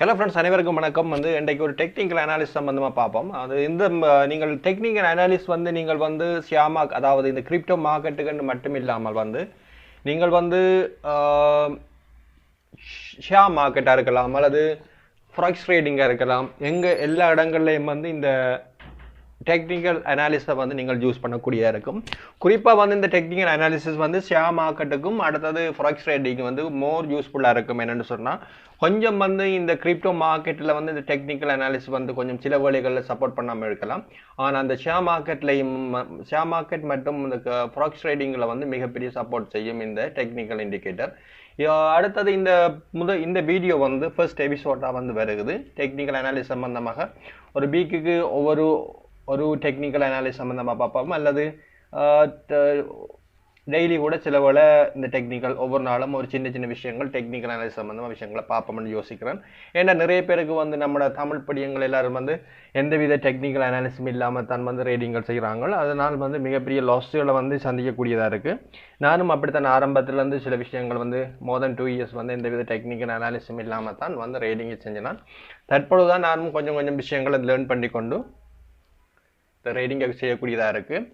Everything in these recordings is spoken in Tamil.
Hello friends, அனைவருக்கும் வணக்கம். இன்றைக்கு ஒரு டெக்னிக்கல் அனாலிசிஸ் சம்பந்தமா பார்ப்போம். அது நீங்கள் டெக்னிக்கல் அனாலிசிஸ் நீங்கள் ஷியாமா அதாவது இந்த கிரிப்டோ மார்க்கெட்டுக்கு மட்டும் இல்லாமல் நீங்கள் ஷேர் மார்க்கெட்டாக இருக்கலாம் அல்லது ஃபாரெக்ஸ் ட்ரேடிங்காக இருக்கலாம். எல்லா இடங்கள்லையும் இந்த டெக்னிக்கல் அனாலிசிஸை நீங்கள் யூஸ் பண்ணக்கூடியதாக இருக்கும். குறிப்பாக இந்த டெக்னிக்கல் அனாலிசிஸ் ஷேர் மார்க்கெட்டுக்கும் அடுத்தது ஃபாரெக்ஸ் ட்ரேடிங் மோர் யூஸ்ஃபுல்லாக இருக்கும். என்னென்னு சொன்னால் கொஞ்சம் இந்த கிரிப்டோ மார்க்கெட்டில் இந்த டெக்னிக்கல் அனாலிசிஸ் கொஞ்சம் சில வேலைகளில் சப்போர்ட் பண்ணாமல் இருக்கலாம். ஆனால் அந்த ஷேர் மார்க்கெட் மற்றும் இந்த ஃபாரெக்ஸ் ட்ரேடிங்கில் மிகப்பெரிய சப்போர்ட் செய்யும் இந்த டெக்னிக்கல் இண்டிகேட்டர். அடுத்தது இந்த வீடியோ ஃபர்ஸ்ட் எபிசோடாக வருகுது. டெக்னிக்கல் அனாலிசிஸ் சம்பந்தமாக ஒரு வீக்குக்கு ஒரு டெக்னிக்கல் அனாலிசிஸ் சம்பந்தமாக பார்ப்போம் அல்லது டெய்லி கூட சில வேளை இந்த டெக்னிக்கல் ஒவ்வொரு நாளும் ஒரு சின்ன சின்ன விஷயங்கள் டெக்னிக்கல் அனாலிசிஸ் சம்பந்தமாக விஷயங்களை பார்ப்போம்னு யோசிக்கிறேன். ஏன்னா நிறைய பேருக்கு நம்மளோட தமிழ் படியங்கள் எல்லாரும் எந்தவித டெக்னிக்கல் அனாலிசிஸும் இல்லாமல் தான் ரீடிங்கள் செய்கிறாங்க. அதனால் மிகப்பெரிய லாஸ்களை சந்திக்கக்கூடியதாக இருக்குது. நானும் அப்படித்தான் ஆரம்பத்திலேருந்து சில விஷயங்கள் மோர் தென் 2 இயர்ஸ் எந்தவித டெக்னிக்கல் அனாலிசிஸும் இல்லாமல் தான் ரீடிங்கை செஞ்சேன். தற்பொழுது தான் நானும் கொஞ்சம் விஷயங்களை லேர்ன் பண்ணி கொண்டு இந்த ரீடிங்கை செய்யக்கூடியதாக இருக்குது.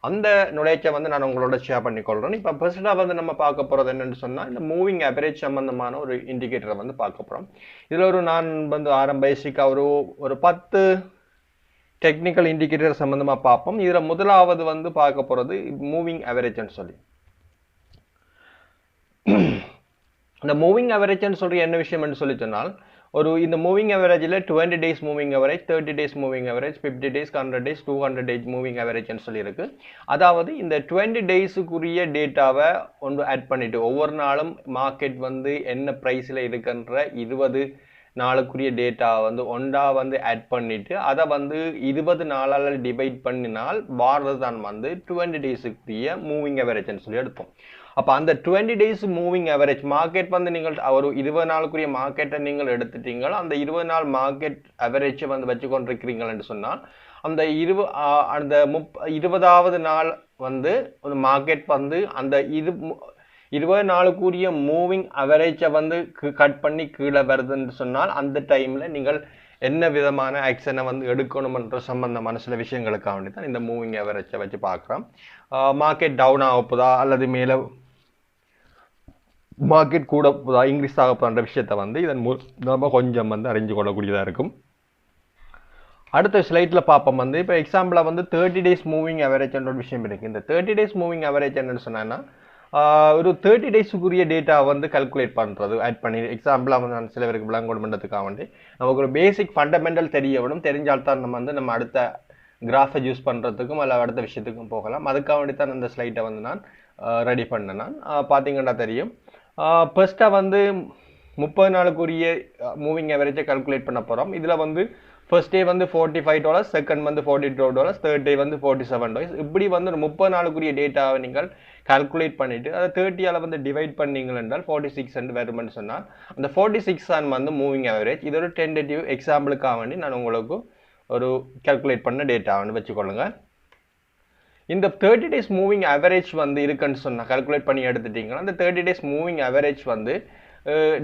அந்த நுழைச்சை நான் உங்களோட ஷேர் பண்ணிக்கொள்கிறேன். இப்போ ஃபர்ஸ்ட்டாக நம்ம பார்க்க போகிறது என்னென்னு சொன்னால் இந்த மூவிங் அவரேஜ் சம்பந்தமான ஒரு இண்டிகேட்டரை பார்க்க போகிறோம். இதில் நான் பேசிக்காக ஒரு 10 டெக்னிக்கல் இண்டிகேட்டர் சம்பந்தமாக பார்ப்போம். இதில் முதலாவது பார்க்க போகிறது மூவிங் அவரேஜ்னு சொல்லி. இந்த மூவிங் அவரேஜ்னு சொல்லி என்ன விஷயம்னு சொல்லி சொன்னால் இந்த மூவிங் அவரேஜில் 20 days moving average, 30 days moving average, 50 days, 100 days, 200 days moving அவரேஜ்னு சொல்லியிருக்கு. அதாவது இந்த 20 டேஸுக்குரிய டேட்டாவை ஆட் பண்ணிட்டு ஒவ்வொரு நாளும் மார்க்கெட் என்ன ப்ரைஸில் இருக்குன்ற 20 நாளுக்குரிய டேட்டா ஒன்றா ஆட் பண்ணிட்டு அதை 20 நாளால் டிவைட் பண்ணினால் வாரது தான் 20 டேஸுக்குரிய மூவிங் அவரேஜ்னு சொல்லி எடுப்போம். அப்போ அந்த 20 டேஸ் மூவிங் அவரேஜ் மார்க்கெட் நீங்கள் ஒரு 20 நாளுக்குரிய மார்க்கெட்டை நீங்கள் எடுத்துட்டீங்களா, அந்த 20 நாள் மார்க்கெட் அவரேஜை வச்சு கொண்டிருக்கிறீங்கன்னு சொன்னால் அந்த 20வது நாள் மார்க்கெட் அந்த 20 நாளுக்குரிய மூவிங் அவரேஜை கட் பண்ணி கீழே வருதுன்னு சொன்னால் அந்த டைமில் நீங்கள் என்ன விதமான ஆக்ஷனை எடுக்கணுமன்ற சம்பந்தமான சில விஷயங்களுக்காக வேண்டி தான் இந்த மூவிங் அவரேஜை வச்சு பார்க்குறோம். மார்க்கெட் டவுன் ஆகப்போதா அல்லது மேலே மார்க்கெட் கூட போதா இன்க்ரீஸ் ஆக போகிற விஷயத்தை இதன் நம்ம கொஞ்சம் அறிஞ்சு கொள்ளக்கூடியதாக இருக்கும். அடுத்த ஸ்லைட்டில் பார்ப்போம். இப்போ எக்ஸாம்பிளாக 30 டேஸ் மூவிங் அவரேஜ்ன்ற ஒரு விஷயம் இருக்குது. இந்த 30 டேஸ் மூவிங் அவரேஜ் என்னன்னு சொன்னா ஒரு 30 டேஸுக்குரிய டேட்டா கல்குலேட் பண்ணுறது ஆட் பண்ணி எக்ஸாம்பிளாக நான் சில பேருக்கு விளங்கோடு பண்ணுறதுக்காக வேண்டி நமக்கு ஒரு பேசிக் ஃபண்டமெண்டல் தெரியணும். தெரிஞ்சால்தான் நம்ம அடுத்த கிராஃபை யூஸ் பண்ணுறதுக்கும் அல்ல அடுத்த விஷயத்துக்கும் போகலாம். அதுக்காக வேண்டி தான் அந்த ஸ்லைட்டை நான் ரெடி பண்ணேன். நான் பார்த்தீங்கன்னா தெரியும். ஃபர்ஸ்ட்டாக 30 நாளுக்குரிய மூவிங் அவரேஜை கல்குலேட் பண்ண போகிறோம். இதில் first day $45, second $42, third day $47. இப்படி ஒரு 30 நாளுக்குரிய டேட்டாவை நீங்கள் கால்குலேட் பண்ணிவிட்டு அதை 30ஆல் டிவைட் பண்ணீங்கள் என்றால் 46 வரும்னு சொன்னால் அந்த 46 தான் மூவிங் அவரேஜ். இது ஒரு டென்டேட்டிவ் எக்ஸாம்பிளுக்காக வேண்டி நான் உங்களுக்கு ஒரு கால்குலேட் பண்ண டேட்டான்னு வச்சுக்கொள்ளுங்க. இந்த 30 டேஸ் மூவிங் அவரேஜ் இருக்குன்னு சொன்னால் கால்குலேட் பண்ணி எடுத்துட்டீங்கன்னா அந்த 30 டேஸ் மூவிங் அவரேஜ்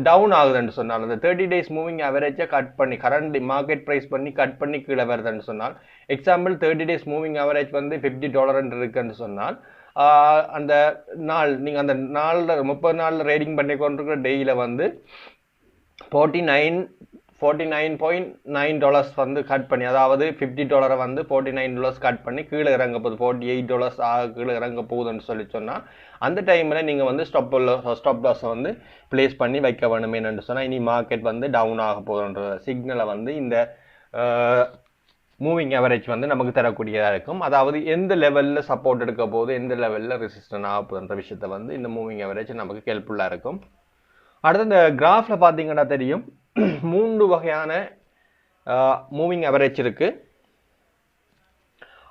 டவுன் ஆகுதுன்னு சொன்னால் அந்த 30 டேஸ் மூவிங் அவரேஜை கட் பண்ணி கரண்ட் மார்க்கெட் ப்ரைஸ் பண்ணி கட் பண்ணி கீழே வருதுன்னு சொன்னால் எக்ஸாம்பிள் 30 டேஸ் மூவிங் அவரேஜ் $50 இருக்குன்னு சொன்னால் அந்த நாள் நீங்கள் அந்த நாளில் 30 நாளில் ரேடிங் பண்ணி கொண்டிருக்கிற டெய்லியில் $49.9 கட் பண்ணி அதாவது $50 $49 கட் பண்ணி கீழே இறங்க போகுது, $48 கீழே இறங்க போகுதுன்னு சொல்லி சொன்னால் அந்த டைமில் நீங்கள் ஸ்டாப் லாஸை பிளேஸ் பண்ணி வைக்க வேணுமேன்னு சொன்னால் இனி மார்க்கெட் டவுன் ஆக போகுதுன்ற சிக்னலை இந்த மூவிங் அவரேஜ் நமக்கு தரக்கூடியதாக இருக்கும். அதாவது எந்த லெவலில் சப்போர்ட் எடுக்க போகுது, எந்த லெவலில் ரெசிஸ்டன்ட் ஆக போகுதுன்ற விஷயத்தை இந்த மூவிங் அவரேஜ் நமக்கு ஹெல்ப்ஃபுல்லாக இருக்கும். அடுத்து இந்த கிராஃபில் பார்த்தீங்கன்னா தெரியும் 3 வகையான மூவிங் அவரேஜ் இருக்குது.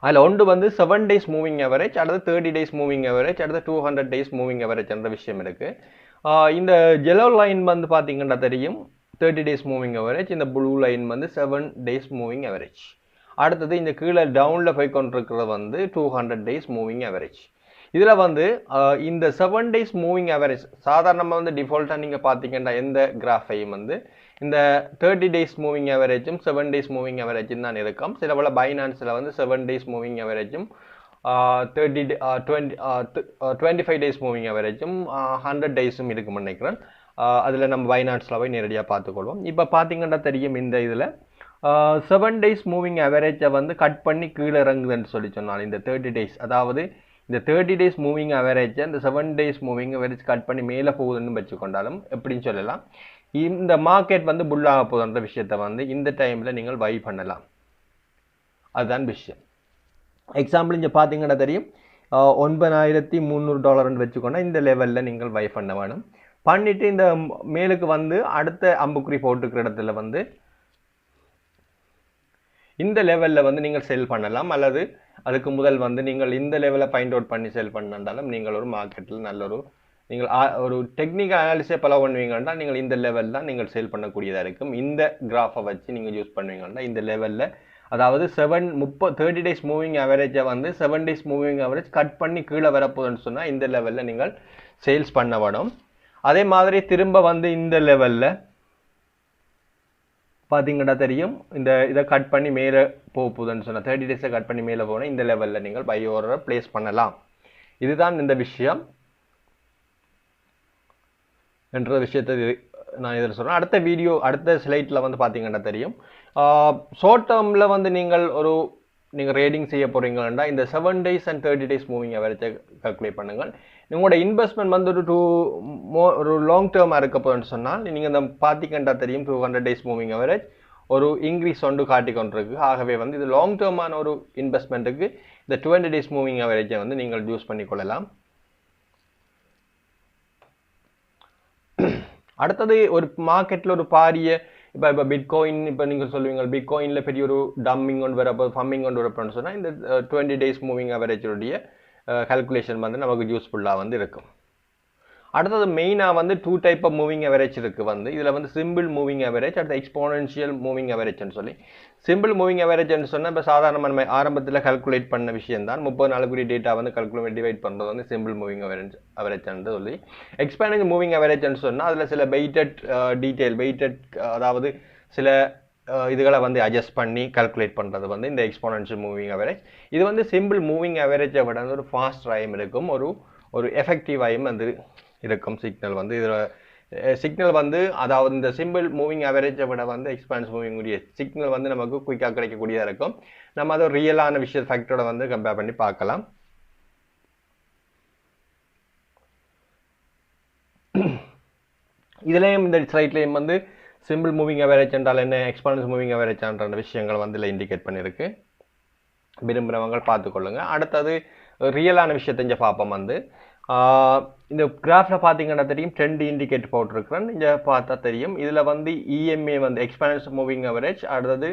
அதில் ஒன்று 7 டேஸ் மூவிங் அவரேஜ், அடுத்து 30 டேஸ் மூவிங் அவரேஜ், அடுத்து 200 டேஸ் மூவிங் அவரேஜ் என்ற விஷயம் இருக்குது. இந்த yellow லைன் பார்த்தீங்கன்னா தெரியும் 30 டேஸ் மூவிங் அவரேஜ், இந்த blue line 7 days moving average. அடுத்தது இந்த கீழே டவுனில் போய் கொண்டிருக்கிறது 200 டேஸ் மூவிங் அவரேஜ். இதில் வந்து இந்த 7 days மூவிங் அவரேஜ் சாதாரணமாக வந்து டிஃபால்ட்டாக நீங்கள் பார்த்தீங்கன்னா எந்த கிராஃபையும் வந்து இந்த 30 days மூவிங் அவரேஜும் 7 days மூவிங் அவரேஜும் தான் இருக்கும். சில போல பைனான்ஸில் வந்து 7 days மூவிங் அவரேஜும் 25 days மூவிங் அவரேஜும் 100 daysம் இருக்குன்னு நினைக்கிறேன். அதில் நம்ம பைனான்ஸில் போய் நேரடியாக பார்த்துக்கொள்வோம். இப்போ பார்த்தீங்கன்னா தெரியும் இந்த இதில் 7 days மூவிங் அவரேஜை வந்து கட் பண்ணி கீழே இறங்குதுன்னு சொல்லி சொன்னால் இந்த 30 days அதாவது இந்த 30 days மூவிங் அவரேஜை இந்த 7 days மூவிங் அவரேஜ் கட் பண்ணி மேலே போகுதுன்னு வச்சுக்கொண்டாலும் எப்படின்னு சொல்லலாம், இந்த மார்க்கெட் வந்து புல்லாக போகுதுன்ற விஷயத்தை வந்து இந்த டைமில் நீங்கள் பை பண்ணலாம். அதுதான் விஷயம். எக்ஸாம்பிள் இங்கே பார்த்தீங்கன்னா தெரியும் $9,300 வச்சுக்கோன்னா இந்த லெவலில் நீங்கள் பை பண்ண வேணும். பண்ணிவிட்டு இந்த மேலுக்கு வந்து அடுத்த அம்புக்குறி போட்டுக்கிற இடத்துல வந்து இந்த லெவலில் வந்து நீங்கள் செல் பண்ணலாம். அல்லது அதுக்கு முதல் வந்து நீங்கள் இந்த லெவலில் ஃபைண்ட் அவுட் பண்ணி செல் பண்ணாலும் நீங்கள் ஒரு மார்க்கெட்டில் நல்ல நீங்கள் ஒரு டெக்னிக்கல் அனாலிசிஸை ஃபாலோ பண்ணுவீங்கன்னா நீங்கள் இந்த லெவலில் தான் நீங்கள் சேல் பண்ணக்கூடியதாக இருக்கும். இந்த கிராஃபை வச்சு நீங்கள் யூஸ் பண்ணுவீங்கன்னா இந்த லெவலில் அதாவது 30 days மூவிங் அவரேஜை வந்து 7 days மூவிங் அவரேஜ் கட் பண்ணி கீழே வரப்போகுதுன்னு சொன்னால் இந்த லெவலில் நீங்கள் சேல்ஸ் பண்ண வேணும். அதே மாதிரி திரும்ப வந்து இந்த லெவலில் பார்த்தீங்கன்னா தெரியும் இந்த இதை கட் பண்ணி மேலே போகுதுன்னு சொன்னால் 30 days கட் பண்ணி மேலே போனால் இந்த லெவலில் நீங்கள் பை ஆர்டரை பிளேஸ் பண்ணலாம். இதுதான் இந்த விஷயம் என்ற விஷயத்தை நான் இதில் சொல்கிறேன். அடுத்த ஸ்லைட்டில் வந்து பார்த்தீங்கன்னா தெரியும் ஷார்ட் டேர்மில் வந்து நீங்கள் ரேடிங் செய்ய போகிறீங்கன்னா இந்த 7 days and 30 days மூவிங் அவரேஜை கால்குலேட் பண்ணுங்கள். உங்களோட இன்வெஸ்ட்மெண்ட் வந்து ஒரு லாங் டேர்மாக இருக்க போகிறேன்னு சொன்னால் நீங்கள் இந்த பார்த்தீங்கன்னா தெரியும் 200 days மூவிங் அவரேஜ் ஒரு இன்க்ரீஸ் ஒன்று காட்டிக்கொண்டிருக்கு. ஆகவே வந்து இது லாங் டேர்மான ஒரு இன்வெஸ்ட்மெண்ட்டுக்கு இந்த 20 days மூவிங் அவரேஜை வந்து நீங்கள் யூஸ் பண்ணிக்கொள்ளலாம். அடுத்தது ஒரு மார்க்கெட்டில் ஒரு பாரிய இப்போ பிட்காயின் இப்போ நீங்கள் சொல்லுவீங்க பிட்காயினில் பெரிய ஒரு டம்மிங் கொண்டு வரப்போ ஃபம்மிங் கொண்டு வரப்போன்னு சொன்னால் இந்த 20 days மூவிங் அவரேஜுடைய கால்குலேஷன் வந்து நமக்கு யூஸ்ஃபுல்லாக வந்து இருக்கும். அடுத்தது மெயினாக வந்து 2 type ஆஃப் மூவிங் அவரேஜ் இருக்குது வந்து இதில் வந்து சிம்பிள் மூவிங் அவரேஜ் அடுத்த எக்ஸ்போனன்ஷியல் மூவிங் அவரேஜ்னு சொல்லி சிம்பிள் மூவிங் அவரேஜ்னு சொன்னால் இப்போ சாதாரண நம்ம ஆரம்பத்தில் கால்குலேட் பண்ண விஷயம் தான் 30 நாளுக்குரிய டேட்டா வந்து கால்குலேட் டிவைட் பண்ணுறது வந்து சிம்பிள் மூவிங் அவரேஜ்னு சொல்லி எக்ஸ்பேண்டிங் மூவிங் அவரேஜ்னு சொன்னால் அதில் சில வெயிட்டட் அதாவது சில இதுகளை வந்து அட்ஜஸ்ட் பண்ணி கால்குலேட் பண்ணுறது வந்து இந்த எக்ஸ்போனன்ஷியல் மூவிங் அவரேஜ். இது வந்து சிம்பிள் மூவிங் அவரேஜை விட வந்து ஒரு ஃபாஸ்ட் ஆயும் இருக்கும், ஒரு எஃபெக்டிவ் ஆயும் வந்து இருக்கும். சிக்னல் வந்து இதில் சிக்னல் வந்து அதாவது இந்த சிம்பிள் மூவிங் அவரேஜை விட வந்து எக்ஸ்பான்ஸ் மூவிங் உடைய சிக்னல் வந்து நமக்கு குயிக்காக கிடைக்கக்கூடியதாக இருக்கும். நம்ம அதை ஒரு ரியலான விஷயம் ஃபேக்டரோட வந்து கம்பேர் பண்ணி பார்க்கலாம். இதுலேயும் இந்த ஸ்லைட்லேயும் வந்து சிம்பிள் மூவிங் அவரேஜ் என்றால் என்ன, எக்ஸ்பான்ஸ் மூவிங் அவரேஜ் என்ற விஷயங்கள் வந்து இதில் இண்டிகேட் பண்ணியிருக்கு. விரும்புகிறவங்க பார்த்துக்கொள்ளுங்க. அடுத்தது ரியலான விஷயத்தை இங்கே பார்ப்போம். வந்து இந்த கிராஃபில் பார்த்தீங்கன்னா தெரியும் ட்ரெண்ட் இண்டிகேட் போட்டிருக்கிறேன். இங்கே பார்த்தா தெரியும் இதில் வந்து இஎம்ஏ வந்து எக்ஸ்பான்ஸ் மூவிங் அவரேஜ் அடுத்தது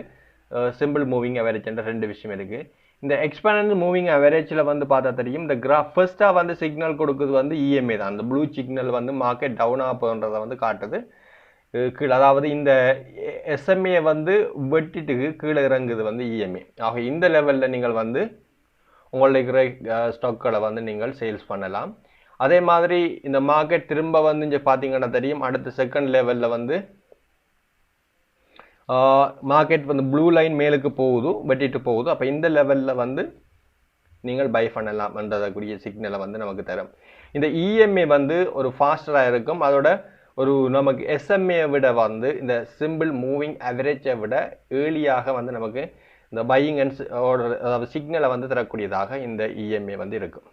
சிம்பிள் மூவிங் அவரேஜ் என்ற 2 விஷயம் இருக்குது. இந்த எக்ஸ்பான்ஸ் மூவிங் அவரேஜில் வந்து பார்த்தா தெரியும் இந்த கிராஃப் ஃபர்ஸ்ட்டாக வந்து சிக்னல் கொடுக்குறது வந்து இஎம்ஏ தான். அந்த ப்ளூ சிக்னல் வந்து மார்க்கெட் டவுன் ஆகுன்றதை வந்து காட்டுது கீழே, அதாவது இந்த எஸ்எம்ஏ வந்து வெட்டிட்டு கீழே இறங்குது வந்து இஎம்ஏ. ஆக இந்த லெவலில் நீங்கள் வந்து உங்களுக்கு ஸ்டாக்களை வந்து நீங்கள் சேல்ஸ் பண்ணலாம். அதே மாதிரி இந்த மார்க்கெட் திரும்ப வந்து இங்கே பார்த்தீங்கன்னா தெரியும் அடுத்த செகண்ட் லெவலில் வந்து மார்க்கெட் வந்து ப்ளூ லைன் மேலுக்கு போகுது, வெட்டிட்டு போகுது. அப்போ இந்த லெவலில் வந்து நீங்கள் பை பண்ணலாம் என்றக்கூடிய சிக்னலை வந்து நமக்கு தரும். இந்த இஎம்ஏ வந்து ஒரு ஃபாஸ்டராக இருக்கும். அதோட ஒரு நமக்கு எஸ்எம்ஏ விட வந்து இந்த சிம்பிள் மூவிங் அவரேஜை விட ஏர்லியாக வந்து நமக்கு இந்த பையிங் அண்ட் ஆர்டர் அதாவது சிக்னலை வந்து தரக்கூடியதாக இந்த இஎம்ஏ வந்து இருக்கும்.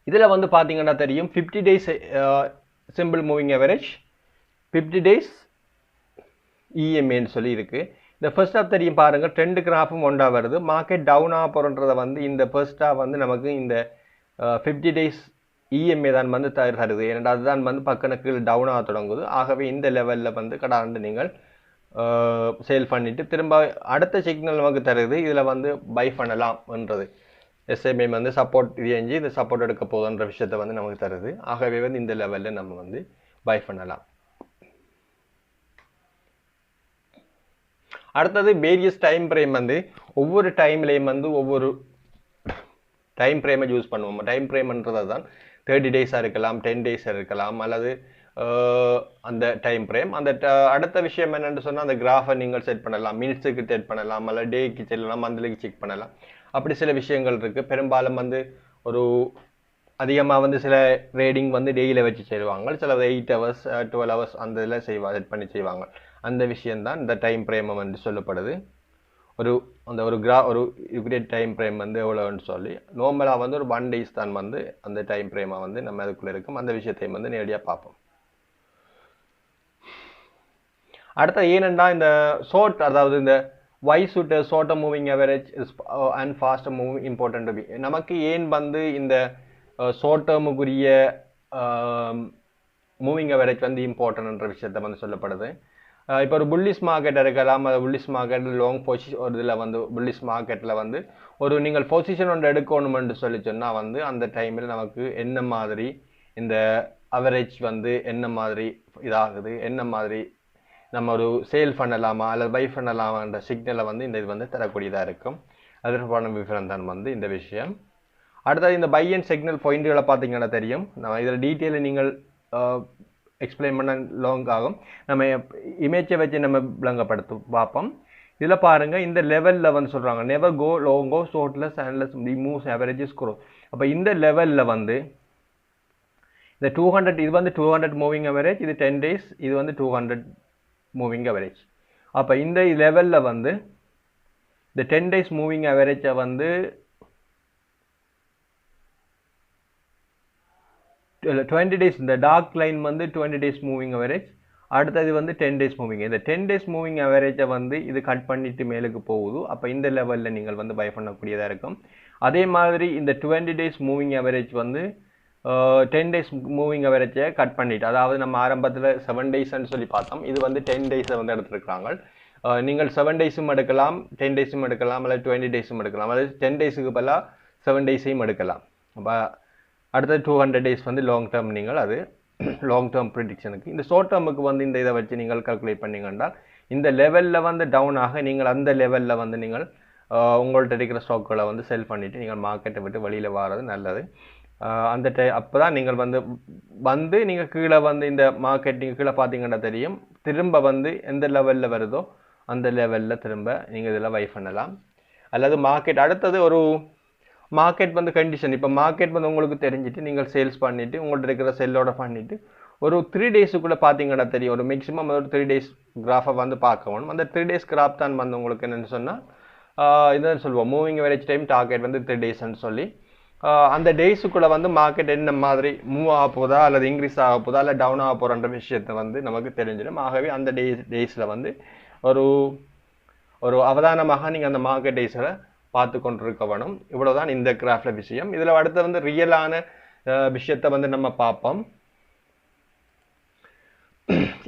இதில் வந்து பார்த்தீங்கன்னா தெரியும் 50 days simple moving average 50 days இஎம்ஏன்னு சொல்லி இருக்கு. இந்த ஃபர்ஸ்ட் ஆஃப் தெரியும் பாருங்கள் ட்ரெண்ட் கிராஃபும் ஒன்றா வருது. மார்க்கெட் டவுன் ஆக போகிறன்றதை வந்து இந்த ஃபர்ஸ்ட்டாக வந்து நமக்கு இந்த 50 days இஎம்ஏ தான் வந்து தருது. ஏன்னா அதுதான் வந்து பக்கம் கீழே டவுன் ஆக தொடங்குது. ஆகவே இந்த லெவலில் வந்து கடாண்டு நீங்கள் சேல் பண்ணிவிட்டு திரும்ப அடுத்த சிக்னல் நமக்கு தருது. இதில் வந்து பை பண்ணலாம் என்றது எஸ்எம்ஏ வந்து சப்போர்ட் ரேஞ்சு இந்த சப்போர்ட் எடுக்க போகுதுன்ற விஷயத்தை வந்து நமக்கு தருது. ஆகவே வந்து இந்த லெவலில் நம்ம வந்து பை பண்ணலாம். அடுத்தது வேரியஸ் டைம் ஃப்ரேம் வந்து ஒவ்வொரு டைம்லேயும் வந்து ஒவ்வொரு டைம் ஃப்ரேமை யூஸ் பண்ணுவோம். டைம் ஃப்ரேம்ன்றது தான் 30 டேஸாக இருக்கலாம், 10 டேஸாக இருக்கலாம், அல்லது அந்த டைம் ஃப்ரேம். அந்த அடுத்த விஷயம் என்னென்னு சொன்னால், அந்த கிராஃபை நீங்கள் செட் பண்ணலாம், மினிட்ஸுக்கு செட் பண்ணலாம், அல்ல டேக்கு செல்லலாம், மந்த்லிக்கு செக் பண்ணலாம். அப்படி சில விஷயங்கள் இருக்குது. பெரும்பாலும் வந்து ஒரு அதிகமாக வந்து சில ரேடிங் வந்து டெய்லியில் வச்சு செய்வாங்க, சில 8 hours 12 hours அந்த இதில் செட் பண்ணி செய்வாங்க. அந்த விஷயம்தான் இந்த டைம் ஃப்ரேமை வந்து சொல்லப்படுது. ஒரு அந்த ஒரு யூக்ரியட் டைம் ஃப்ரேம் வந்து எவ்வளோன்னு சொல்லி நார்மலாக வந்து ஒரு 1 days தான் வந்து அந்த டைம் ஃப்ரேமாக வந்து நம்ம அதுக்குள்ளே இருக்கும். அந்த விஷயத்தையும் வந்து நேரடியாக பார்ப்போம். அடுத்த ஏனென்றா இந்த ஷார்ட், அதாவது இந்த shorter moving average and faster moving important to be. நமக்கு ஏன் வந்து இந்த ஷார்ட் டேர்முக்குரிய மூவிங் அவரேஜ் வந்து இம்பார்ட்டன்ட்ன்ற விஷயத்தை வந்து சொல்லப்படுது. இப்போ ஒரு புல்லிஷ் மார்க்கெட் இருக்கலாம், அது புல்லிஷ் மார்க்கெட் லாங் பொசிஷன் ஒரு இதில் வந்து புல்லிஷ் மார்க்கெட்டில் வந்து ஒரு நீங்கள் பொசிஷன் ஒன்று எடுக்கணுமென்று சொல்லி சொன்னால் வந்து அந்த டைமில் நமக்கு என்ன மாதிரி இந்த அவரேஜ் வந்து என்ன மாதிரி இதாகுது, என்ன மாதிரி நம்ம ஒரு சேல் பண்ணலாமா அல்லது பை பண்ணலாமான்ற சிக்னலை வந்து இந்த இது வந்து தரக்கூடியதாக இருக்கும். அதற்கான விவரம் தான் வந்து இந்த விஷயம். அடுத்தது இந்த பை அண்ட் சிக்னல் பாயிண்ட்டுகளை பார்த்தீங்கன்னா தெரியும். நம்ம இதில் டீட்டெயிலை நீங்கள் எக்ஸ்பிளைன் பண்ண லாங் ஆகும். நம்ம இமேஜை வச்சு நம்ம விளங்கப்படுத்த பார்ப்போம். இதில் பாருங்கள், இந்த லெவலில் வந்து சொல்கிறாங்க never go long or short less unless moves averages grow. அப்போ இந்த லெவலில் வந்து இந்த 200 இது வந்து 200 மூவிங் அவரேஜ், இது 10 days, இது வந்து 200 மூவிங் அவரேஜ். அப்போ இந்த லெவலில் வந்து இந்த 10 days மூவிங் அவரேஜை வந்து 20 days, இந்த டார்க் லைன் வந்து 20 days மூவிங் அவரேஜ், அடுத்தது வந்து 10 days மூவிங். இந்த 10 days மூவிங் அவரேஜை வந்து இது கட் பண்ணிட்டு மேலுக்கு போகுது. அப்போ இந்த லெவலில் நீங்கள் வந்து பை பண்ணக்கூடியதாக இருக்கும். அதே மாதிரி இந்த 20 days மூவிங் அவரேஜ் வந்து 10 days மூவிங் அவரேஜை கட் பண்ணிட்டு, அதாவது நம்ம ஆரம்பத்தில் 7 daysன்னு சொல்லி பார்த்தோம், இது வந்து 10 days வந்து எடுத்துருக்காங்க. நீங்கள் 7 daysம் எடுக்கலாம், 10 daysம் எடுக்கலாம், அல்லது 20 daysம் எடுக்கலாம், அதாவது 10 daysக்கு பதிலாக 7 daysையும் எடுக்கலாம். அப்போ அடுத்தது 200 days வந்து லாங் டேர்ம், நீங்கள் அது லாங் டேர்ம் ப்ரிடிக்ஷனுக்கு. இந்த ஷார்ட் டேர்முக்கு வந்து இந்த இதை வச்சு நீங்கள் கால்குலேட் பண்ணிங்கன்னா இந்த லெவலில் வந்து டவுன் ஆக நீங்கள் அந்த லெவலில் வந்து நீங்கள் உங்கள்கிட்ட இருக்கிற ஸ்டாக்குகளை வந்து செல் பண்ணிவிட்டு நீங்கள் மார்க்கெட்டை விட்டு வெளியில் வர்றது நல்லது. அந்த அப்போ தான் நீங்கள் வந்து நீங்கள் கீழே வந்து இந்த மார்க்கெட் நீங்கள் கீழே பார்த்தீங்கன்னா தெரியும், திரும்ப வந்து எந்த லெவலில் வருதோ அந்த லெவலில் திரும்ப நீங்கள் இதில் பை பண்ணலாம். அல்லது மார்க்கெட் அடுத்தது ஒரு மார்க்கெட் வந்து கண்டிஷன், இப்போ மார்க்கெட் வந்து உங்களுக்கு தெரிஞ்சுட்டு நீங்கள் சேல்ஸ் பண்ணிவிட்டு உங்கள்கிட்ட இருக்கிற செல்லோட பண்ணிவிட்டு ஒரு 3 daysக்குள்ளே பார்த்தீங்கன்னா தெரியும், ஒரு மேக்ஸிமம் ஒரு 3 days கிராஃபை வந்து பார்க்கணும். அந்த 3 days கிராஃப் தான் வந்து உங்களுக்கு என்னென்னு சொன்னால் இதான் சொல்லுவோம் மூவிங் அவரேஜ் டைம் டார்கெட் வந்து 3 daysன்னு சொல்லி அந்த டேஸுக்குள்ளே வந்து மார்க்கெட் என்ன மாதிரி மூவ் ஆக போதா அல்லது இன்க்ரீஸ் ஆக போதா இல்லை டவுன் ஆக போகிற விஷயத்தை வந்து நமக்கு தெரிஞ்சிடும். ஆகவே அந்த டேஸில் வந்து ஒரு அவதானமாக நீங்கள் அந்த மார்க்கெட் டேஸில் பார்த்து கொண்டிருக்க வேணும். இவ்வளோதான் இந்த கிராஃபில் விஷயம். இதில் அடுத்து வந்து ரியலான விஷயத்தை வந்து நம்ம பார்ப்போம்.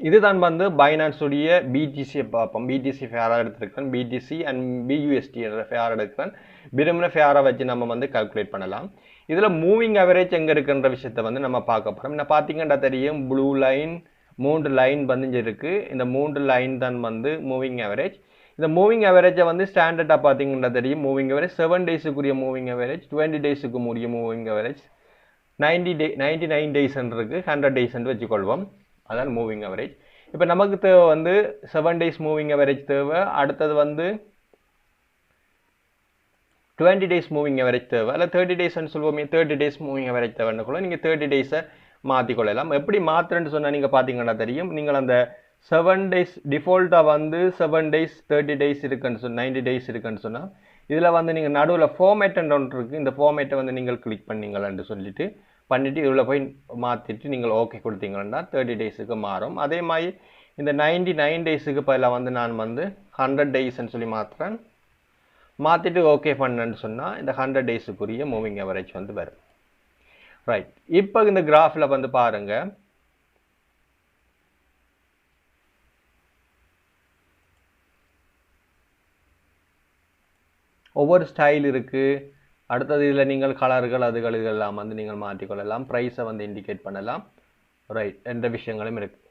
இதுதான் வந்து பைனான்ஸுடைய பிடிசியை பார்ப்போம். பிடிசி ஃபேராக எடுத்துருக்கேன், பிடிசி அண்ட் பியூஎஸ்டி என்ற ஃபேர் எடுக்கிறேன். விரும்பின ஃபேரை வச்சு நம்ம வந்து கால்குலேட் பண்ணலாம். இதில் மூவிங் அவரேஜ் எங்கே இருக்குன்ற விஷயத்தை வந்து நம்ம பார்க்க போகிறோம். என்ன பார்த்தீங்கன்னா தெரியும், ப்ளூ லைன் 3 லைன் வந்து இருக்குது. இந்த 3 லைன் தான் வந்து மூவிங் அவரேஜ். இந்த மூவிங் அவரேஜை வந்து ஸ்டாண்டர்டாக பார்த்தீங்கன்னா தெரியும், மூவிங் அவரேஜ் 7 daysக்குரிய மூவிங் அவரேஜ், 20 daysக்கு முடிய மூவிங் அவரேஜ், 99 days இருக்குது, 100 days வச்சுக்கொள்வோம். அதான் மூவிங் அவரேஜ். இப்போ நமக்கு தேவை வந்து 7 days மூவிங் அவரேஜ் தேவை. அடுத்தது வந்து 20 days மூவிங் அவரேஜ் தேவை, இல்லை 30 daysன்னு சொல்லுவோமே, 30 days மூவிங் அவரேஜ் தேவைன்னு கூட நீங்கள் 30 daysை மாற்றிக்கொள்ளலாம். எப்படி மாற்றுறேன்னு சொன்னால் நீங்கள் பார்த்தீங்கன்னா தெரியும், நீங்கள் அந்த 7 days டிஃபால்ட்டாக வந்து 7 days 30 days இருக்குன்னு சொன்னால் 90 days இருக்குன்னு சொன்னால் இதில் வந்து நீங்கள் நடுவில் ஃபார்மேட் ஒன்று இருக்குது. இந்த ஃபார்மேட்டை வந்து நீங்கள் கிளிக் பண்ணீங்களான்னு சொல்லிட்டு பண்ணிவிட்டு இதில் போய் மாற்றிட்டு நீங்கள் ஓகே கொடுத்தீங்கன்னா 30 daysக்கு மாறும். அதே மாதிரி இந்த 99 daysக்கு பதிலாக வந்து நான் வந்து 100 daysன்னு சொல்லி மாற்றிட்டு ஓகே பண்ணேன்னு சொன்னால் இந்த 100 daysக்குரிய மூவிங் அவரேஜ் வந்து வரும். ரைட், இப்போ இந்த கிராஃபில் வந்து பாருங்கள், ஒவ்வொரு ஸ்டைல் இருக்குது. அடுத்தது இதில் நீங்கள் கலர்கள் அதுகள் இதெல்லாம் வந்து நீங்கள் மாற்றிக்கொள்ளலாம், ப்ரைஸை வந்து இண்டிகேட் பண்ணலாம். ரைட், எந்த விஷயங்களும் இருக்குது.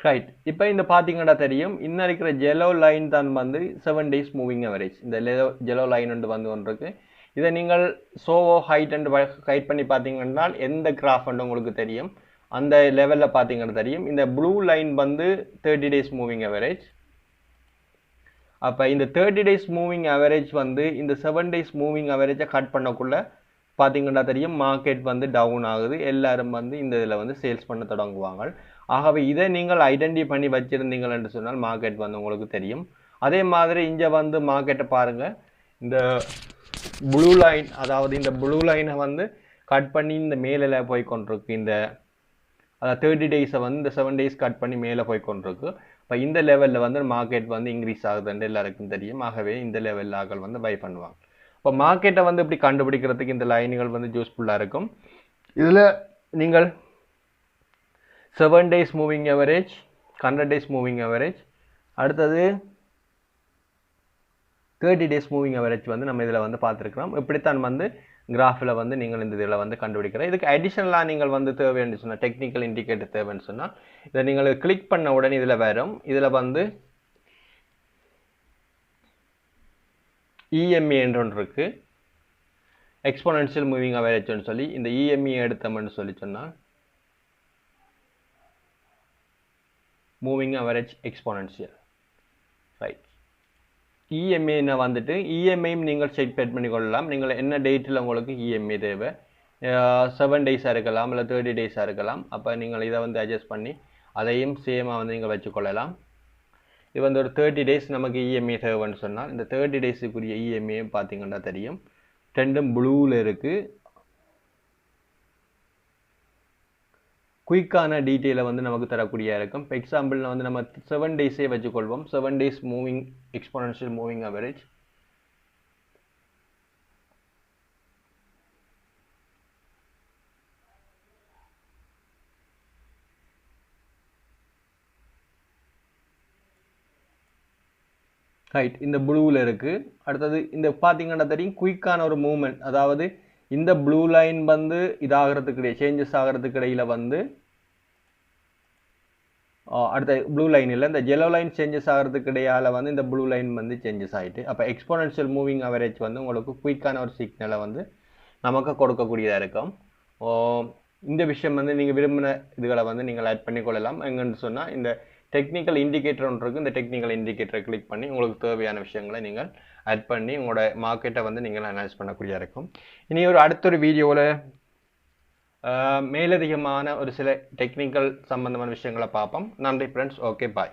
ரைட். இப்போ இந்த பார்த்தீங்கன்னா தெரியும், இன்னும் இருக்கிற ஜெலோ லைன் தான் வந்து 7 days மூவிங் அவரேஜ். இந்த ஜெலோ லைன் வந்து கொண்டிருக்கு. இதை நீங்கள் சோவோ ஹைட் அண்ட் ஹைட் பண்ணி பார்த்தீங்கன்னா எந்த கிராஃப் உங்களுக்கு தெரியும், அந்த லெவலில் பார்த்தீங்கன்னா தெரியும். இந்த ப்ளூ லைன் வந்து 30 days மூவிங் அவரேஜ். அப்போ இந்த 30 days மூவிங் அவரேஜ் வந்து இந்த 7 days மூவிங் அவரேஜை கட் பண்ணக்குள்ள பார்த்தீங்கன்னா தெரியும் மார்க்கெட் வந்து டவுன் ஆகுது. எல்லாரும் வந்து இந்த இதில் வந்து சேல்ஸ் பண்ண தொடங்குவாங்க. ஆகவே இதை நீங்கள் ஐடென்டிஃபை பண்ணி வச்சிருந்தீங்கள் என்று சொன்னால் மார்க்கெட் வந்து உங்களுக்கு தெரியும். அதே மாதிரி இங்கே வந்து மார்க்கெட்டை பாருங்கள், இந்த ப்ளூ லைன், அதாவது இந்த ப்ளூ லைனை வந்து கட் பண்ணி இந்த மேலே போய் கொண்டிருக்கு. இந்த அதாவது 30 days வந்து இந்த 7 days கட் பண்ணி மேலே போய் கொண்டிருக்கு. இப்போ இந்த லெவலில் வந்து மார்க்கெட் வந்து இன்க்ரீஸ் ஆகுதுன்னு எல்லாருக்கும் தெரியும். ஆகவே இந்த லெவலில் ஆக்கள் வந்து பை பண்ணுவாங்க. இப்போ மார்க்கெட்டை வந்து இப்படி கண்டுபிடிக்கிறதுக்கு இந்த லைன்கள் வந்து யூஸ்ஃபுல்லாக இருக்கும். இதில் நீங்கள் 7 days moving average, 100 days moving average, அடுத்தது 30 days மூவிங் அவரேஜ் வந்து நம்ம இதில் வந்து பார்த்துருக்கிறோம். இப்படித்தான் வந்து கிராஃபில் வந்து நீங்கள் இந்த இதில் வந்து கண்டுபிடிக்கிறோம். இதுக்கு அடிஷனலாக நீங்கள் வந்து தேவைன்னு சொன்னால், டெக்னிக்கல் இண்டிகேட்டர் தேவைன்னு சொன்னால், இதை நீங்கள் கிளிக் பண்ண உடனே இதில் வரும். இதில் வந்து இஎம்ஏ என்று ஒன்று இருக்குது, எக்ஸ்போனென்ஷியல் மூவிங் அவரேஜ்னு சொல்லி. இந்த இஎம்ஏ எடுத்தோம்னு சொல்லி சொன்னால் moving average exponential. Right. EMA வந்துட்டு இஎம்ஐயும் நீங்கள் செக் பண்ணி கொள்ளலாம். நீங்கள் என்ன டேட்டில் உங்களுக்கு இஎம்ஐ தேவை, 7 days இருக்கலாம், இல்லை 30 days இருக்கலாம். அப்போ நீங்கள் இதை வந்து அட்ஜஸ்ட் பண்ணி அதையும் சேமாக வந்து நீங்கள் வச்சுக்கொள்ளலாம். இது வந்து ஒரு 30 days நமக்கு இஎம்ஐ தேவைன்னு சொன்னால், இந்த 30 daysக்குரிய இஎம்ஐ பார்த்தீங்கன்னா தெரியும், ரெண்டும் ப்ளூவில் இருக்குது. குயிக்கான டீட்டெயிலை வந்து நமக்கு தரக்கூடிய இருக்கும். இப்போ எக்ஸாம்பிள் வந்து நம்ம 7 days வச்சுக்கொள்வோம். 7 days moving exponential moving average. Right. இந்த ப்ளூவில் இருக்குது. அடுத்தது இந்த பார்த்தீங்கன்னா தெரியும் குயிக்கான ஒரு மூவ்மெண்ட், அதாவது இந்த ப்ளூ லைன் வந்து இதாகிறதுக்கு இடையே, சேஞ்சஸ் ஆகிறதுக்கு இடையில் வந்து அடுத்த ப்ளூ லைன் இல்லை, இந்த ஜெலோ லைன் சேஞ்சஸ் ஆகிறதுக்கு இடையால் வந்து இந்த ப்ளூ லைன் வந்து சேஞ்சஸ் ஆகிட்டு, அப்போ எக்ஸ்போனென்ஷியல் மூவிங் அவரேஜ் வந்து உங்களுக்கு குயிக்கான ஒரு சிக்னலை வந்து நமக்கு கொடுக்கக்கூடியதாக இருக்கும். இந்த விஷயம் வந்து நீங்கள் விரும்பின இதுகளை வந்து நீங்கள் ஆட் பண்ணிக்கொள்ளலாம். எங்கன்னு சொன்னால் இந்த டெக்னிக்கல் இண்டிகேட்டர் ஒன்று இருக்குது. இந்த டெக்னிக்கல் இண்டிகேட்டரை கிளிக் பண்ணி உங்களுக்கு தேவையான விஷயங்களை நீங்கள் ஆட் பண்ணி உங்களோட மார்க்கெட்டை வந்து நீங்கள் அனலைஸ் பண்ணக்கூடியதாக இருக்கும். இனி ஒரு அடுத்த ஒரு வீடியோவில் மேலதிகமான ஒரு சில டெக்னிக்கல் சம்பந்தமான விஷயங்களை பார்ப்போம். நன்றி ஃப்ரெண்ட்ஸ். ஓகே, பாய்.